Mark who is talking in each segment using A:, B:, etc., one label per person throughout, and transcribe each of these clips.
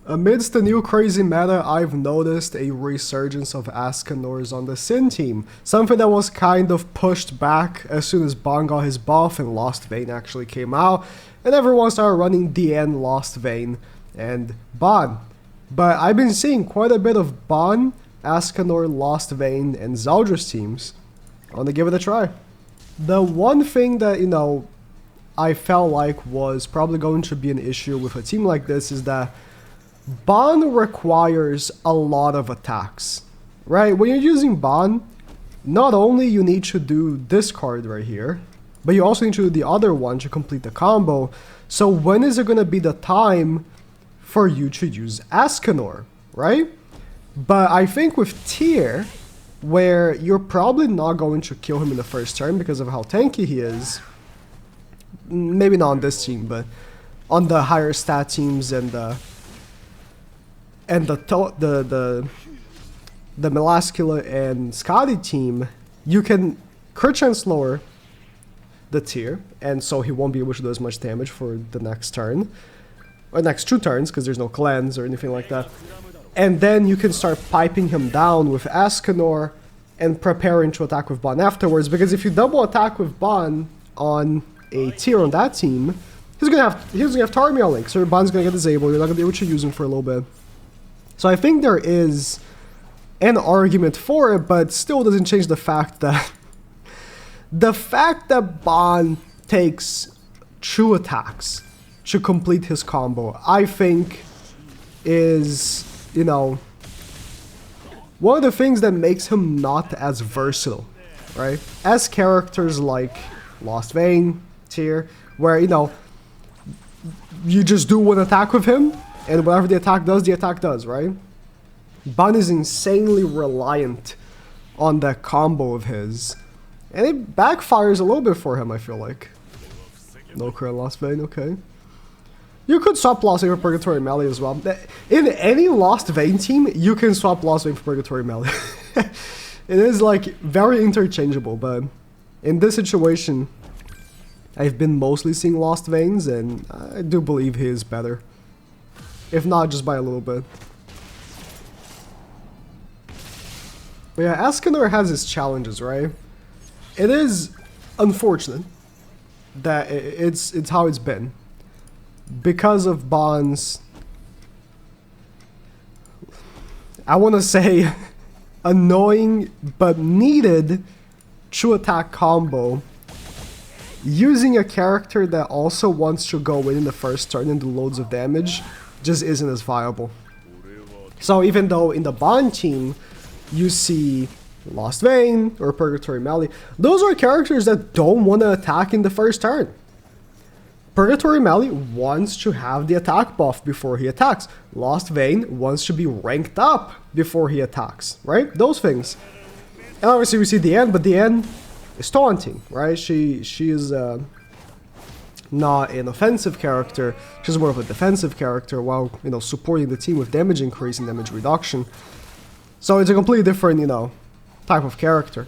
A: Amidst the new crazy meta, I've noticed a resurgence of Escanors on the Sin team. Something that was kind of pushed back as soon as Ban got his buff and Lost Vein actually came out, and everyone started running DN, Lost Vein, and Ban. But I've been seeing quite a bit of Ban, Escanor, Lost Vein, and Zeldris teams. I want to give it a try. The one thing that, I felt like was probably going to be an issue with a team like this is that Ban requires a lot of attacks, right? When you're using Ban, not only you need to do this card right here, but you also need to do the other one to complete the combo. So when is it going to be the time for you to use Escanor, right? But I think with Tier, where you're probably not going to kill him in the first turn because of how tanky he is, maybe not on this team, but on the higher stat teams and the Melascula and Scotty team, you can crit chance lower the Tier, and so he won't be able to do as much damage for the next turn, or next 2 turns, because there's no cleanse or anything like that. And then you can start piping him down with Escanor and preparing to attack with Ban afterwards, because if you double attack with Ban on a Tier on that team, he's gonna have Tarmiel Link, so your Ban's gonna get disabled, you're not gonna be able to use him for a little bit. So I think there is an argument for it, but still doesn't change the fact that Ban takes 2 attacks to complete his combo, I think is, one of the things that makes him not as versatile, right? As characters like Lost Vein, Tier, where, you just do one attack with him, and whatever the attack does, right? Ban is insanely reliant on that combo of his, and it backfires a little bit for him, I feel like. No current Lost Vein, okay. You could swap Lost Vein for Purgatory Melee as well. In any Lost Vein team, you can swap Lost Vein for Purgatory Melee. It is like very interchangeable, but in this situation, I've been mostly seeing Lost Veins, and I do believe he is better. If not, just by a little bit. But yeah, Escanor has his challenges, right? It is unfortunate that it's how it's been. Because of Ban's, I want to say, annoying but needed true attack combo, using a character that also wants to go in the first turn and do loads of damage just isn't as viable. So even though in the Ban team you see Lost Vein or Purgatory Melee, those are characters that don't want to attack in the first turn. Purgatory Melee wants to have the attack buff before he attacks. Lost Vein wants to be ranked up before he attacks, right? Those things. And obviously we see DN, but DN is taunting, right? She is not an offensive character, she's more of a defensive character while, supporting the team with damage increase and damage reduction. So it's a completely different, type of character.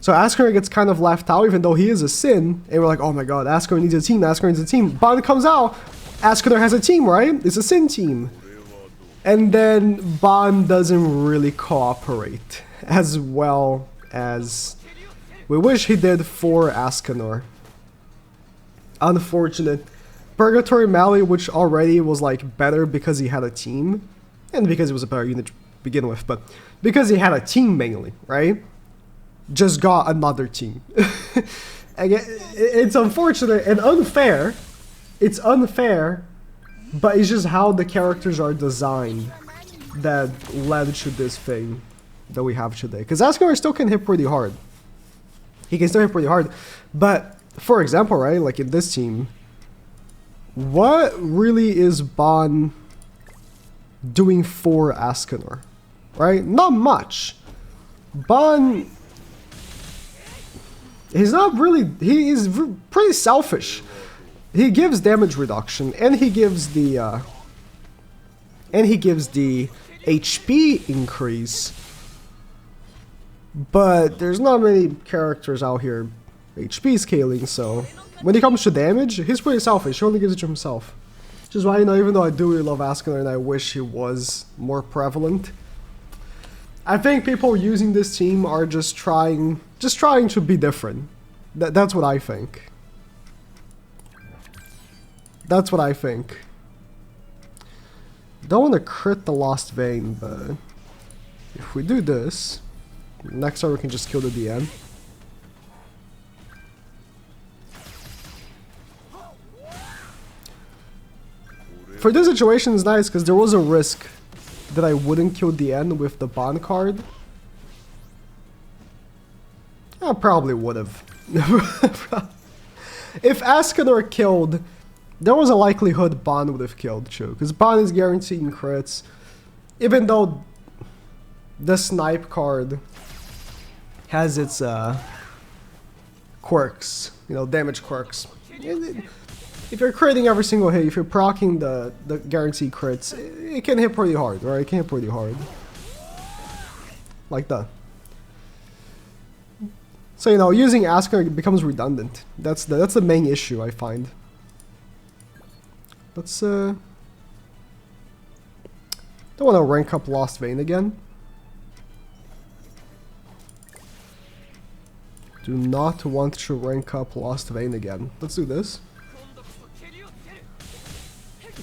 A: So Escanor gets kind of left out, even though he is a Sin, and we're like, oh my god, Escanor needs a team, Escanor needs a team. Ban comes out, Escanor has a team, right? It's a Sin team. And then Ban doesn't really cooperate as well as we wish he did for Escanor. Unfortunate. Purgatory Melee, which already was like better because he had a team, and because it was a better unit to begin with, but because he had a team mainly, right? Just got another team. Again, it's unfortunate and unfair. It's unfair, but it's just how the characters are designed that led to this thing that we have today. Because Escanor still can hit pretty hard. He can still hit pretty hard, but for example, right, like in this team, what really is Ban doing for Escanor, right? Not much. Ban, he's not really, he is pretty selfish. He gives damage reduction, and he gives the HP increase, but there's not many characters out here HP scaling, so when it comes to damage, he's pretty selfish. He only gives it to himself. Which is why, you know, even though I do really love Escanor and I wish he was more prevalent, I think people using this team are just trying to be different. That's what I think. That's what I think. Don't want to crit the Lost Vein, but if we do this, next turn we can just kill the DN. For this situation, it's nice because there was a risk that I wouldn't kill DN with the Bond card. I probably would have. If Escanor killed, there was a likelihood Bond would have killed too, because Bond is guaranteeing crits, even though the snipe card has its quirks, you know, damage quirks. If you're critting every single hit, if you're proccing the guaranteed crits, it can hit pretty hard, right? It can hit pretty hard. Like that. So, you know, using Escanor becomes redundant. That's the main issue I find. Let's don't want to rank up Lost Vein again. Do not want to rank up Lost Vein again. Let's do this.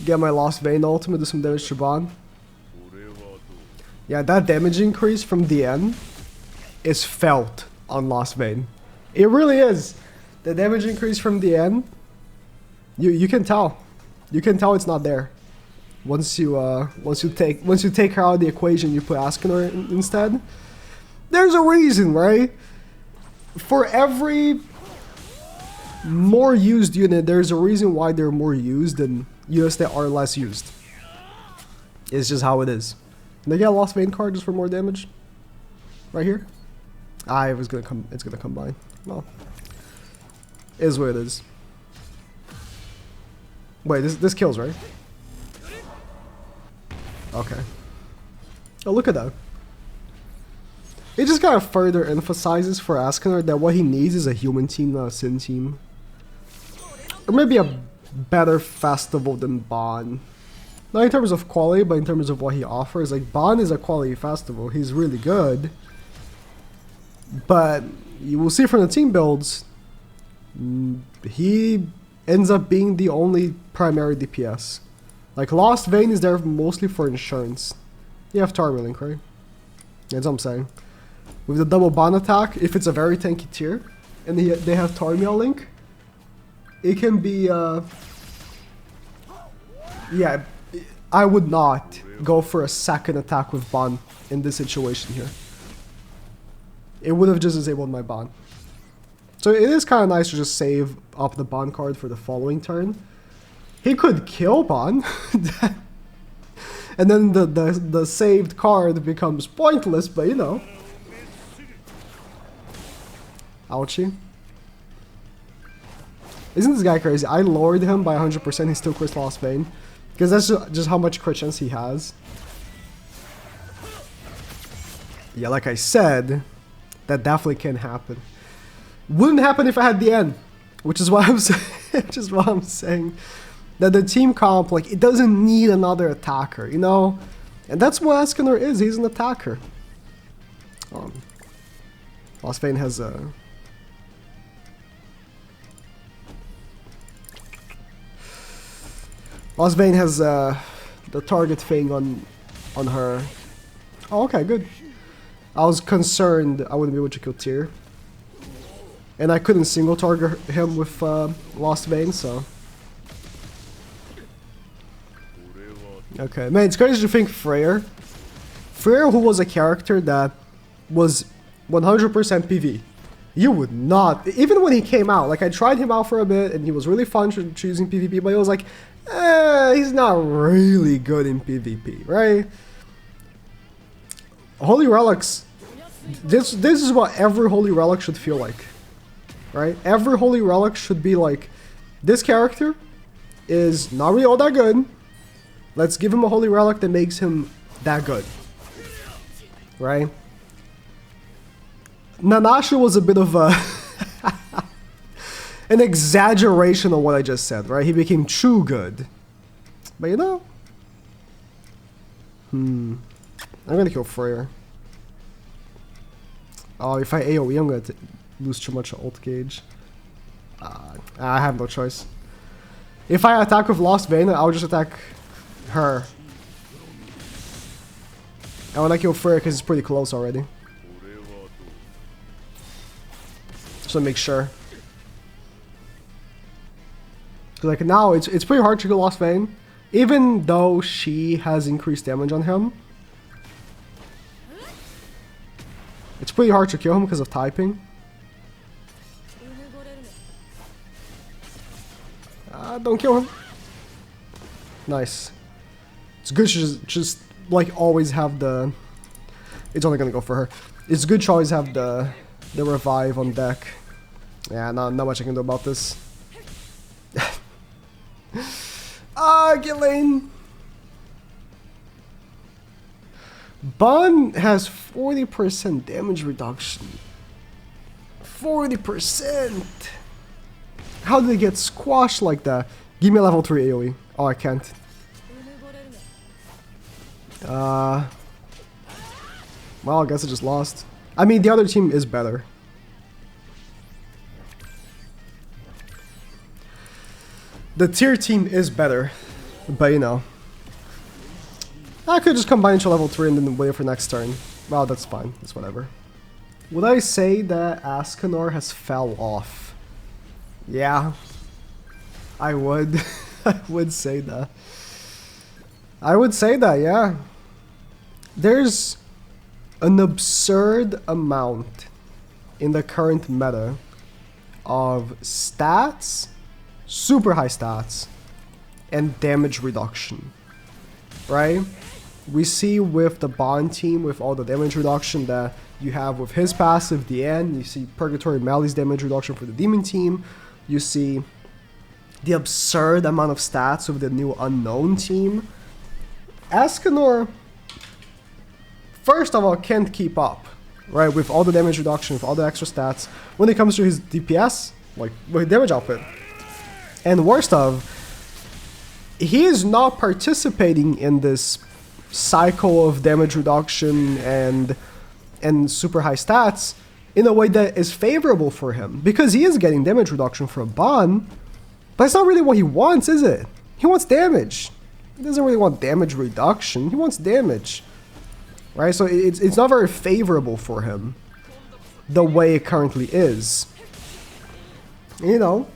A: Get my Lost Vein ultimate, do some damage to Bond. Yeah, that damage increase from the end is felt on Lost Vein. It really is. The damage increase from the end, you can tell. You can tell it's not there. Once you take her out of the equation, you put Escanor instead. There's a reason, right? For every more used unit, there's a reason why they're more used than units that are less used. It's just how it is. Can they get a Lost Vein card just for more damage? Right here? Ah, it's gonna combine. Well, it is what it is. Wait, this kills, right? Okay. Oh, look at that. It just kind of further emphasizes for Escanor that what he needs is a human team, not a Sin team. Or maybe a better festival than Bond. Not in terms of quality, but in terms of what he offers. Like, Bond is a quality festival. He's really good. But you will see from the team builds, he ends up being the only primary DPS. Like, Lost Vein is there mostly for insurance. You have Tarmy Link, right? That's what I'm saying. With the double Bond attack, if it's a very tanky tier, and they have Tarmy Link, it can be, yeah, I would not go for a second attack with Bond in this situation here. It would have just disabled my Bond. So it is kind of nice to just save up the Bond card for the following turn. He could kill Bond, and then the saved card becomes pointless, but you know. Ouchie. Isn't this guy crazy? I lowered him by 100%, he still crits Lost Vein. Because that's just how much crit chance he has. Yeah, like I said, that definitely can happen. Wouldn't happen if I had the N, which is why I'm saying, which is why I'm saying that the team comp, like, it doesn't need another attacker, you know? And that's what Escanor is, he's an attacker. Lost Vein has a... Lost Vein has the target thing on her. Oh, okay, good. I was concerned I wouldn't be able to kill Tyr. And I couldn't single target him with Lost Vein, so... Okay, man, it's crazy to think Freyr, who was a character that was 100% PV. You would not, even when he came out, like I tried him out for a bit and he was really fun choosing PvP, but it was like, he's not really good in PvP, right? Holy Relics, this is what every Holy Relic should feel like, right? Every Holy Relic should be like, this character is not really all that good. Let's give him a Holy Relic that makes him that good, right? Nanasha was a bit of a an exaggeration of what I just said, right? He became too good. But you know... I'm gonna kill Freyr. Oh, if I AoE, I'm gonna lose too much ult gauge. I have no choice. If I attack with Lost Vayne, I'll just attack her. I wanna kill Freyr because it's pretty close already. So make sure. Like now, it's pretty hard to kill Lost Vayne, even though she has increased damage on him. It's pretty hard to kill him because of typing. Don't kill him. Nice. It's good to just like always have the... It's only gonna go for her. It's good to always have the revive on deck. Yeah, not much I can do about this. Ghislaine! Bun has 40% damage reduction. 40%! How did they get squashed like that? Give me a level 3 AoE. Oh, I can't. Well, I guess I just lost. I mean, the other team is better. The tier team is better, but you know. I could just combine into level 3 and then wait for next turn. Well, that's fine. That's whatever. Would I say that Escanor has fell off? Yeah. I would. I would say that. I would say that, yeah. There's an absurd amount in the current meta of stats, super high stats, and damage reduction, right? We see with the Bond team, with all the damage reduction that you have with his passive, the end. You see Purgatory Mali's damage reduction for the Demon team. You see the absurd amount of stats of the new Unknown team. Escanor, first of all, can't keep up, right? With all the damage reduction, with all the extra stats, when it comes to his DPS, like with damage output. And worst of, he is not participating in this cycle of damage reduction and super high stats in a way that is favorable for him, because he is getting damage reduction from Ban, but it's not really what he wants, is it? He wants damage. He doesn't really want damage reduction, he wants damage, right? So it's not very favorable for him the way it currently is. You know,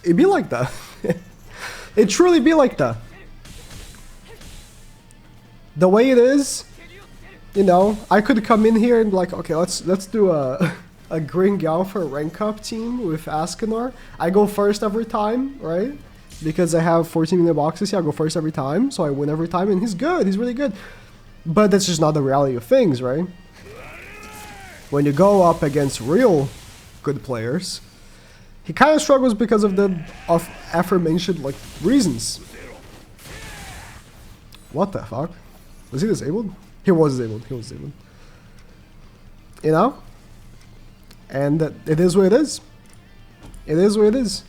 A: it'd be like that. It truly be like that. The way it is, you know, I could come in here and be like, okay, let's do a Green Galfer rank up team with Escanor. I go first every time, right? Because I have 14-minute boxes here, I go first every time, so I win every time, and he's good, he's really good. But that's just not the reality of things, right? When you go up against real good players, he kind of struggles because of the aforementioned like reasons. What the fuck? Was he disabled? He was disabled. He was disabled. You know? And it is what it is. It is what it is.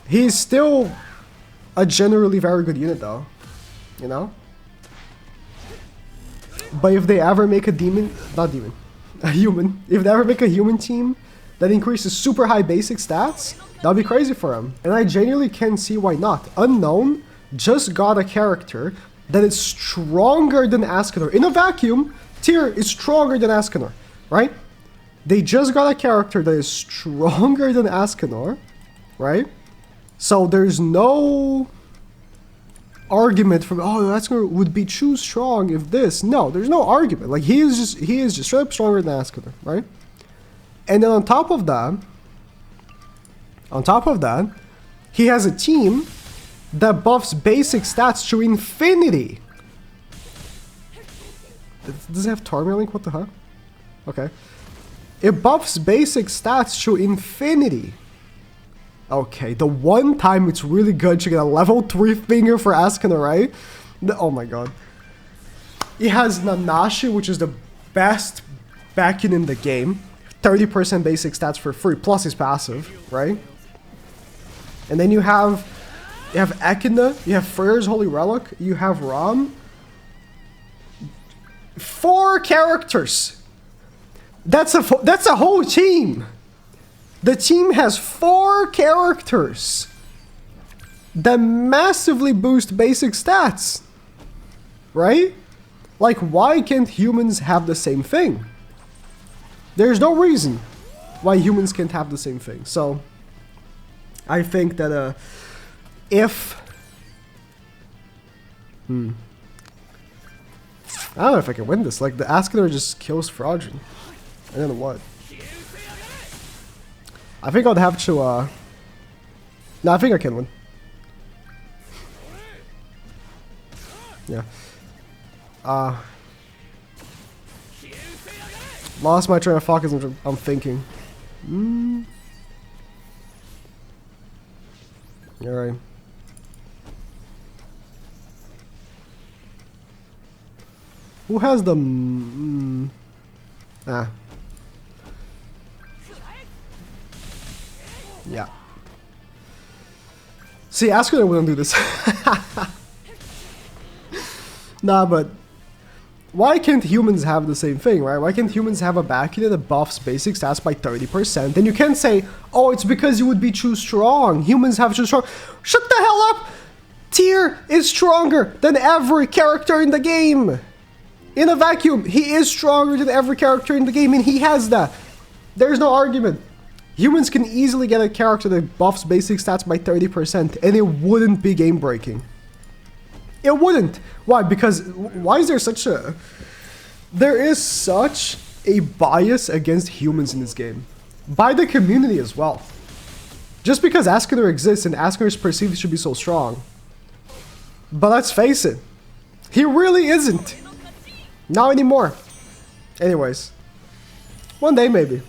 A: He's still a generally very good unit though. You know? But if they ever make a demon, not demon, a human, if they ever make a human team that increases super high basic stats, that'll be crazy for him. And I genuinely can't see why not. Unknown just got a character that is stronger than Escanor. In a vacuum, Tyr is stronger than Escanor, right? They just got a character that is stronger than Escanor, right? So there's no argument from, oh, Escanor would be too strong if this. No, there's no argument. Like he is just straight up stronger than Escanor, right? And then on top of that, he has a team that buffs basic stats to infinity. Does it have Tormailing? What the heck? Okay. It buffs basic stats to infinity. Okay, the one time it's really good to get a level 3 finger for Escanor, right? Oh my god. It has Nanashi, which is the best back-in in the game. 30% basic stats for free, plus his passive, right? And then you have You have Echidna, you have Freyr's Holy Relic, you have Ram. 4 characters. That's a whole team. The team has 4 characters that massively boost basic stats. Right? Like, why can't humans have the same thing? There's no reason why humans can't have the same thing. So, I think that if... I don't know if I can win this. Like, the Escanor just kills Fraudulent. And then what? I think I'd have to, No, I think I can win. Yeah. Lost my train of thought because I'm thinking. Alright. Who has the... Yeah. See, Escanor wouldn't do this. Nah, but... Why can't humans have the same thing, right? Why can't humans have a back unit that buffs basic stats by 30%? And you can't say, oh, it's because you would be too strong. Humans have too strong. Shut the hell up! Tyr is stronger than every character in the game. In a vacuum, he is stronger than every character in the game, and he has that. There's no argument. Humans can easily get a character that buffs basic stats by 30%, and it wouldn't be game breaking. It wouldn't. Why? Because why is there such a... There is such a bias against humans in this game. By the community as well. Just because Escanor exists and Escanor is perceived to be so strong. But let's face it. He really isn't. Not anymore. Anyways. One day maybe.